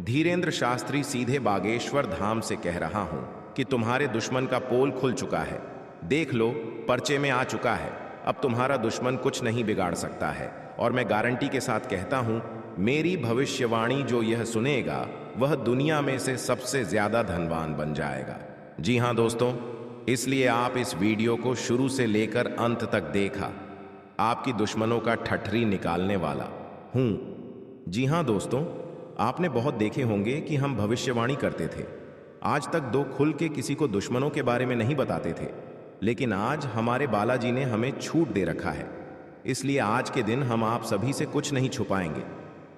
धीरेन्द्र शास्त्री सीधे बागेश्वर धाम से कह रहा हूं कि तुम्हारे दुश्मन का पोल खुल चुका है। देख लो, पर्चे में आ चुका है। अब तुम्हारा दुश्मन कुछ नहीं बिगाड़ सकता है। और मैं गारंटी के साथ कहता हूं, मेरी भविष्यवाणी जो यह सुनेगा वह दुनिया में से सबसे ज्यादा धनवान बन जाएगा। जी हां दोस्तों, इसलिए आप इस वीडियो को शुरू से लेकर अंत तक देखा। आपकी दुश्मनों का ठठरी निकालने वाला हूं। जी हां दोस्तों, आपने बहुत देखे होंगे कि हम भविष्यवाणी करते थे। आज तक दो खुल के किसी को दुश्मनों के बारे में नहीं बताते थे, लेकिन आज हमारे बालाजी ने हमें छूट दे रखा है। इसलिए आज के दिन हम आप सभी से कुछ नहीं छुपाएंगे,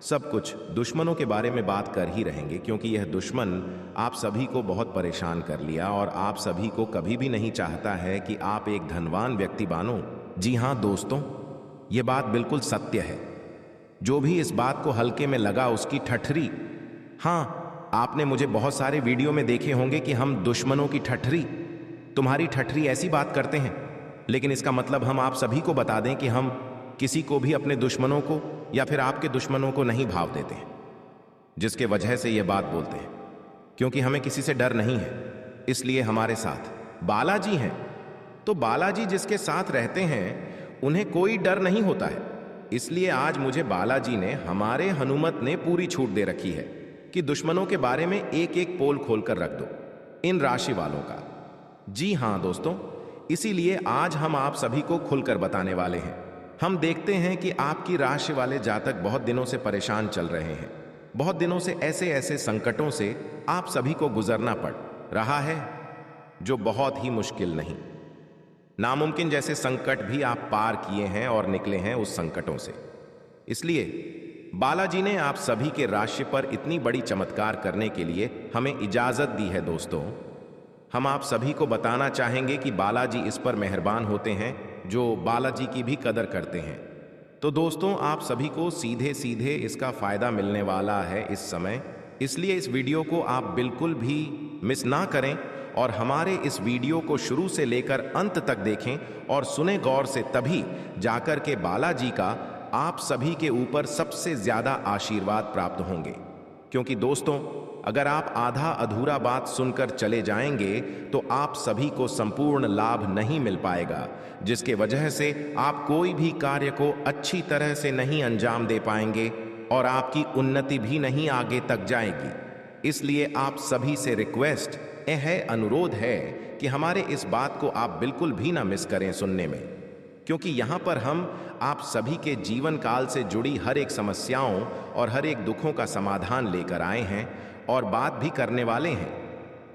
सब कुछ दुश्मनों के बारे में बात कर ही रहेंगे, क्योंकि यह दुश्मन आप सभी को बहुत परेशान कर लिया और आप सभी को कभी भी नहीं चाहता है कि आप एक धनवान व्यक्ति बनो। जी हाँ दोस्तों, ये बात बिल्कुल सत्य है। जो भी इस बात को हल्के में लगा उसकी ठठरी। हाँ, आपने मुझे बहुत सारे वीडियो में देखे होंगे कि हम दुश्मनों की ठठरी, तुम्हारी ठठरी ऐसी बात करते हैं, लेकिन इसका मतलब हम आप सभी को बता दें कि हम किसी को भी अपने दुश्मनों को या फिर आपके दुश्मनों को नहीं भाव देते हैं, जिसके वजह से ये बात बोलते हैं, क्योंकि हमें किसी से डर नहीं है। इसलिए हमारे साथ बालाजी हैं, तो बालाजी जिसके साथ रहते हैं उन्हें कोई डर नहीं होता है। इसलिए आज मुझे बालाजी ने, हमारे हनुमत ने पूरी छूट दे रखी है कि दुश्मनों के बारे में एक एक पोल खोलकर रख दो, इन राशि वालों का। जी हां दोस्तों, इसीलिए आज हम आप सभी को खुलकर बताने वाले हैं। हम देखते हैं कि आपकी राशि वाले जातक बहुत दिनों से परेशान चल रहे हैं। बहुत दिनों से ऐसे ऐसे संकटों से आप सभी को गुजरना पड़ रहा है जो बहुत ही मुश्किल नहीं, नामुमकिन जैसे संकट भी आप पार किए हैं और निकले हैं उस संकटों से। इसलिए बालाजी ने आप सभी के राशि पर इतनी बड़ी चमत्कार करने के लिए हमें इजाजत दी है। दोस्तों, हम आप सभी को बताना चाहेंगे कि बालाजी इस पर मेहरबान होते हैं जो बालाजी की भी कदर करते हैं। तो दोस्तों, आप सभी को सीधे सीधे इसका फायदा मिलने वाला है इस समय। इसलिए इस वीडियो को आप बिल्कुल भी मिस ना करें और हमारे इस वीडियो को शुरू से लेकर अंत तक देखें और सुने गौर से, तभी जाकर के बालाजी का आप सभी के ऊपर सबसे ज्यादा आशीर्वाद प्राप्त होंगे। क्योंकि दोस्तों, अगर आप आधा अधूरा बात सुनकर चले जाएंगे तो आप सभी को संपूर्ण लाभ नहीं मिल पाएगा, जिसके वजह से आप कोई भी कार्य को अच्छी तरह से नहीं अंजाम दे पाएंगे और आपकी उन्नति भी नहीं आगे तक जाएगी। इसलिए आप सभी से रिक्वेस्ट है, अनुरोध है कि हमारे इस बात को आप बिल्कुल भी ना मिस करें सुनने में, क्योंकि यहाँ पर हम आप सभी के जीवन काल से जुड़ी हर एक समस्याओं और हर एक दुखों का समाधान लेकर आए हैं और बात भी करने वाले हैं।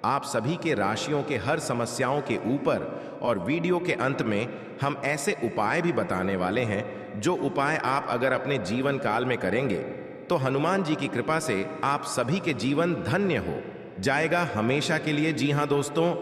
आप सभी के राशियों के हर समस्याओं के ऊपर और वीडियो के अंत में हम ऐसे उपाय भी बताने वाले हैं, जो उपाय आप अगर अपने जीवन काल में करेंगे तो हनुमान जी की कृपा से आप सभी के जीवन धन्य हो जाएगा हमेशा के लिए। जी हाँ दोस्तों,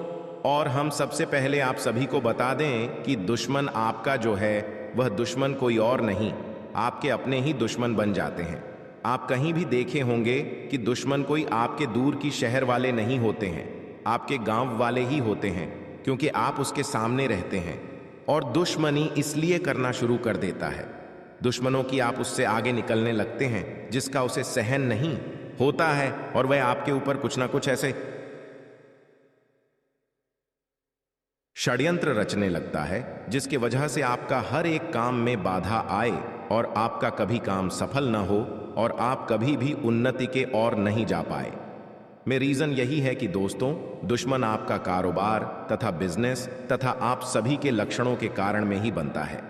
और हम सबसे पहले आप सभी को बता दें कि दुश्मन आपका जो है वह दुश्मन कोई और नहीं, आपके अपने ही दुश्मन बन जाते हैं। आप कहीं भी देखे होंगे कि दुश्मन कोई आपके दूर की शहर वाले नहीं होते हैं, आपके गांव वाले ही होते हैं, क्योंकि आप उसके सामने रहते हैं और दुश्मनी इसलिए करना शुरू कर देता है। दुश्मनों की आप उससे आगे निकलने लगते हैं जिसका उसे सहन नहीं होता है, और वह आपके ऊपर कुछ ना कुछ ऐसे षड्यंत्र रचने लगता है, जिसकी वजह से आपका हर एक काम में बाधा आए और आपका कभी काम सफल ना हो और आप कभी भी उन्नति के ओर नहीं जा पाए। में रीजन यही है कि दोस्तों, दुश्मन आपका कारोबार तथा बिजनेस तथा आप सभी के लक्षणों के कारण में ही बनता है।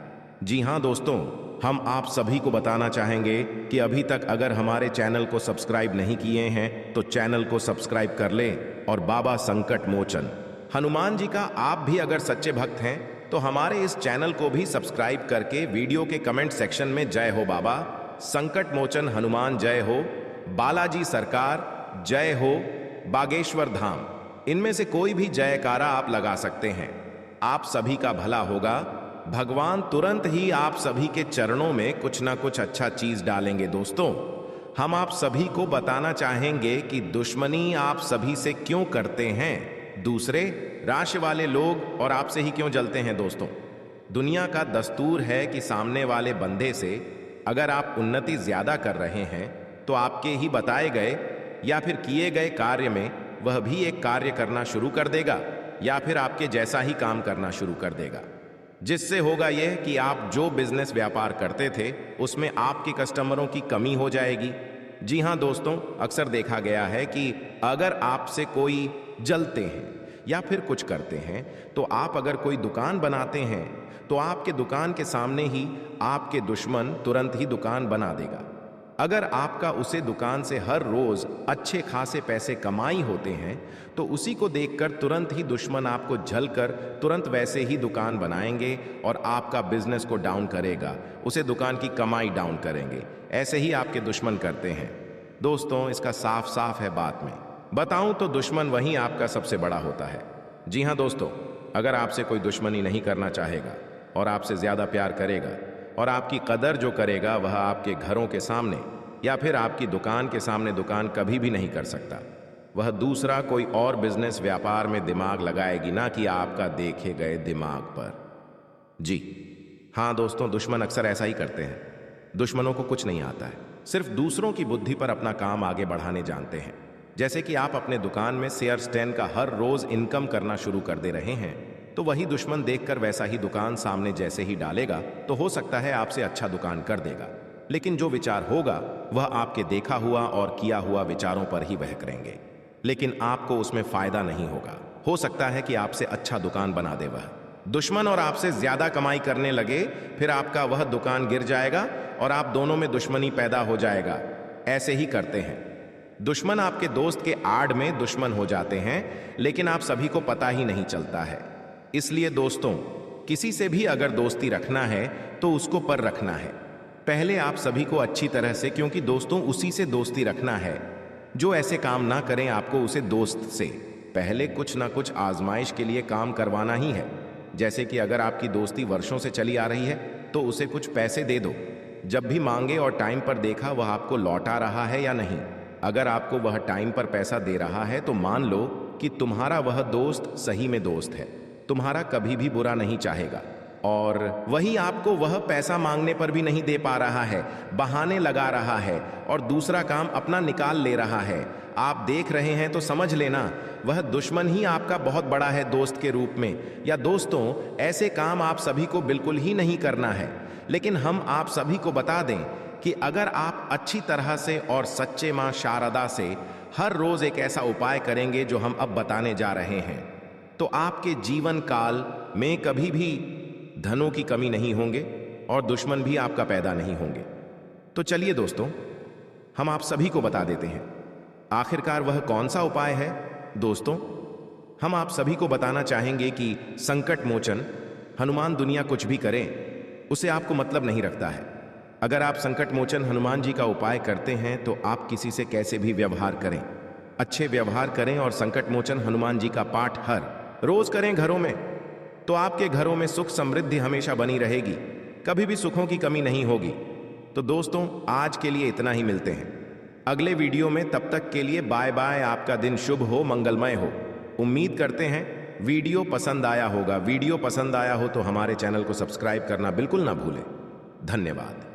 जी हां दोस्तों, हम आप सभी को बताना चाहेंगे कि अभी तक अगर हमारे चैनल को सब्सक्राइब नहीं किए हैं तो चैनल को सब्सक्राइब कर लें और बाबा संकट मोचन हनुमान जी का आप भी अगर सच्चे भक्त हैं तो हमारे इस चैनल को भी सब्सक्राइब करके वीडियो के कमेंट सेक्शन में जय हो बाबा संकट मोचन हनुमान जय हो, बालाजी सरकार जय हो, बागेश्वर धाम, इनमें से कोई भी जयकारा आप लगा सकते हैं। आप सभी का भला होगा। भगवान तुरंत ही आप सभी के चरणों में कुछ ना कुछ अच्छा चीज डालेंगे। दोस्तों, हम आप सभी को बताना चाहेंगे कि दुश्मनी आप सभी से क्यों करते हैं दूसरे राशि वाले लोग, और आपसे ही क्यों जलते हैं। दोस्तों, दुनिया का दस्तूर है कि सामने वाले बंदे से अगर आप उन्नति ज्यादा कर रहे हैं तो आपके ही बताए गए या फिर किए गए कार्य में वह भी एक कार्य करना शुरू कर देगा, या फिर आपके जैसा ही काम करना शुरू कर देगा, जिससे होगा यह कि आप जो बिजनेस व्यापार करते थे उसमें आपके कस्टमरों की कमी हो जाएगी। जी हाँ दोस्तों, अक्सर देखा गया है कि अगर आपसे कोई जलते हैं या फिर कुछ करते हैं, तो आप अगर कोई दुकान बनाते हैं तो आपके दुकान के सामने ही आपके दुश्मन तुरंत ही दुकान बना देगा। अगर आपका उसे दुकान से हर रोज अच्छे खासे पैसे कमाई होते हैं, तो उसी को देखकर तुरंत ही दुश्मन आपको झलकर तुरंत वैसे ही दुकान बनाएंगे और आपका बिजनेस को डाउन करेगा, उसे दुकान की कमाई डाउन करेंगे। ऐसे ही आपके दुश्मन करते हैं। दोस्तों, इसका साफ साफ है बात में बताऊं तो दुश्मन वही आपका सबसे बड़ा होता है। जी हाँ दोस्तों, अगर आपसे कोई दुश्मनी नहीं करना चाहेगा और आपसे ज्यादा प्यार करेगा और आपकी कदर जो करेगा, वह आपके घरों के सामने या फिर आपकी दुकान के सामने दुकान कभी भी नहीं कर सकता। वह दूसरा कोई और बिजनेस व्यापार में दिमाग लगाएगी, ना कि आपका देखे गए दिमाग पर। जी हाँ दोस्तों, दुश्मन अक्सर ऐसा ही करते हैं। दुश्मनों को कुछ नहीं आता है, सिर्फ दूसरों की बुद्धि पर अपना काम आगे बढ़ाने जानते हैं। जैसे कि आप अपने दुकान में शेयर स्टैंड का हर रोज इनकम करना शुरू कर दे रहे हैं, तो वही दुश्मन देखकर वैसा ही दुकान सामने जैसे ही डालेगा तो हो सकता है आपसे अच्छा दुकान कर देगा, लेकिन जो विचार होगा वह आपके देखा हुआ और किया हुआ विचारों पर ही वह करेंगे, लेकिन आपको उसमें फायदा नहीं होगा। हो सकता है कि आपसे अच्छा दुकान बना दे वह दुश्मन और आपसे ज्यादा कमाई करने लगे, फिर आपका वह दुकान गिर जाएगा और आप दोनों में दुश्मनी पैदा हो जाएगा। ऐसे ही करते हैं दुश्मन, आपके दोस्त के आड़ में दुश्मन हो जाते हैं, लेकिन आप सभी को पता ही नहीं चलता है। इसलिए दोस्तों, किसी से भी अगर दोस्ती रखना है तो उसको पर रखना है। पहले आप सभी को अच्छी तरह से, क्योंकि दोस्तों उसी से दोस्ती रखना है जो ऐसे काम ना करें आपको उसे दोस्त से पहले कुछ ना कुछ आजमाइश के लिए काम करवाना ही है। जैसे कि अगर आपकी दोस्ती वर्षों से चली आ रही है तो उसे कुछ पैसे दे दो, जब भी मांगे और टाइम पर देखा वह आपको लौटा रहा है या नहीं। अगर आपको वह टाइम पर पैसा दे रहा है तो मान लो कि तुम्हारा वह दोस्त सही में दोस्त है, तुम्हारा कभी भी बुरा नहीं चाहेगा। और वही आपको वह पैसा मांगने पर भी नहीं दे पा रहा है, बहाने लगा रहा है और दूसरा काम अपना निकाल ले रहा है। आप देख रहे हैं तो समझ लेना वह दुश्मन ही आपका बहुत बड़ा है दोस्त के रूप में। या दोस्तों, ऐसे काम आप सभी को बिल्कुल ही नहीं करना है, लेकिन हम आप सभी को बता दें कि अगर आप अच्छी तरह से और सच्चे मां शारदा से हर रोज एक ऐसा उपाय करेंगे जो हम अब बताने जा रहे हैं, तो आपके जीवन काल में कभी भी धनों की कमी नहीं होंगे और दुश्मन भी आपका पैदा नहीं होंगे। तो चलिए दोस्तों, हम आप सभी को बता देते हैं आखिरकार वह कौन सा उपाय है। दोस्तों, हम आप सभी को बताना चाहेंगे कि संकट मोचन हनुमान दुनिया कुछ भी करें उसे आपको मतलब नहीं रखता है। अगर आप संकट मोचन हनुमान जी का उपाय करते हैं तो आप किसी से कैसे भी व्यवहार करें, अच्छे व्यवहार करें और संकट मोचन हनुमान जी का पाठ हर रोज करें घरों में, तो आपके घरों में सुख समृद्धि हमेशा बनी रहेगी, कभी भी सुखों की कमी नहीं होगी। तो दोस्तों, आज के लिए इतना ही, मिलते हैं अगले वीडियो में। तब तक के लिए बाय बाय। आपका दिन शुभ हो, मंगलमय हो। उम्मीद करते हैं वीडियो पसंद आया होगा। वीडियो पसंद आया हो तो हमारे चैनल को सब्सक्राइब करना बिल्कुल ना भूलें। धन्यवाद।